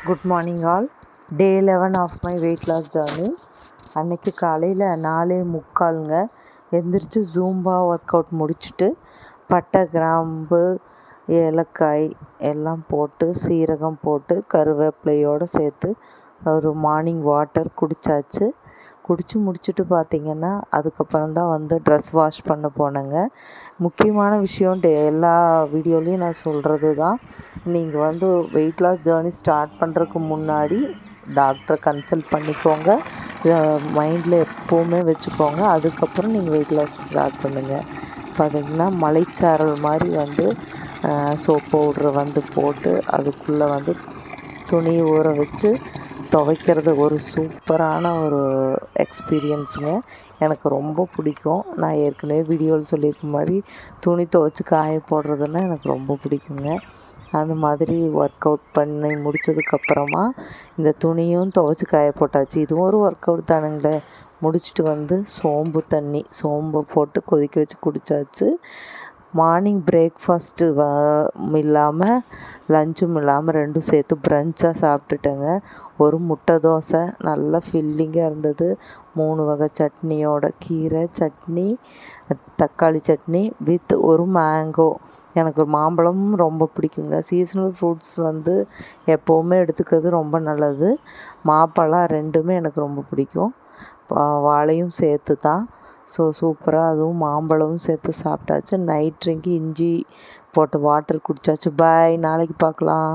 Good morning all. Day 11 of my weight loss journey. அன்றைக்கி காலையில் 4:45 எந்திரிச்சு ஜூம்பா ஒர்க் அவுட் முடிச்சுட்டு பட்டை, கிராம்பு, ஏலக்காய் எல்லாம் போட்டு சீரகம் போட்டு கருவேப்பிலையோடு சேர்த்து ஒரு மார்னிங் வாட்டர் குடித்தாச்சு. குடித்து முடிச்சுட்டு பார்த்திங்கன்னா அதுக்கப்புறம் தான் ட்ரெஸ் வாஷ் பண்ண போனேங்க. முக்கியமான விஷயம் எல்லா வீடியோலையும் நான் சொல்கிறது தான், நீங்கள் வெயிட் லாஸ் ஜேர்னி ஸ்டார்ட் பண்ணுறதுக்கு முன்னாடி டாக்டரை கன்சல்ட் பண்ணிக்கோங்க. மைண்டில் எப்போவுமே வச்சுக்கோங்க. அதுக்கப்புறம் நீங்கள் வெயிட் லாஸ் ஸ்டார்ட் பண்ணுங்கள். பார்த்திங்கன்னா மலைச்சாரல் மாதிரி சோப் பவுட்ரு போட்டு அதுக்குள்ளே துணியை ஊற வச்சு துவைக்கிறது ஒரு சூப்பரான ஒரு எக்ஸ்பீரியன்ஸுங்க. எனக்கு ரொம்ப பிடிக்கும். நான் ஏற்கனவே வீடியோவில் சொல்லியிருக்க மாதிரி துணி துவைச்சி காய போடுறதுன்னா எனக்கு ரொம்ப பிடிக்குங்க. அந்த மாதிரி ஒர்க் அவுட் பண்ணி முடித்ததுக்கப்புறமா இந்த துணியும் துவைச்சி காய போட்டாச்சு. இதுவும் ஒரு ஒர்க் அவுட் தானுங்களே. முடிச்சுட்டு சோம்பு போட்டு கொதிக்க வச்சு குடித்தாச்சு. மார்னிங் பிரேக்ஃபாஸ்ட்டு இல்லாமல் லஞ்சும் இல்லாமல் ரெண்டும் சேர்த்து ப்ரன்ச்சாக சாப்பிட்டுட்டேங்க. ஒரு முட்டை தோசை நல்லா ஃபில்லிங்காக இருந்தது. 3 வகை சட்னியோட, கீரை சட்னி, தக்காளி சட்னி வித் ஒரு மேங்கோ. எனக்கு மாம்பழமும் ரொம்ப பிடிக்குங்க. சீசனல் ஃப்ரூட்ஸ் எப்போவுமே எடுத்துக்கிறது ரொம்ப நல்லது. மாப்பழம் ரெண்டுமே எனக்கு ரொம்ப பிடிக்கும். வாழையும் சேர்த்து தான். சூப்பராக அதுவும் மாம்பழமும் சேர்த்து சாப்பிட்டாச்சு. நைட் ட்ரிங்க் இஞ்சி போட்டு வாட்டர் குடித்தாச்சு. பாய், நாளைக்கு பார்க்கலாம்.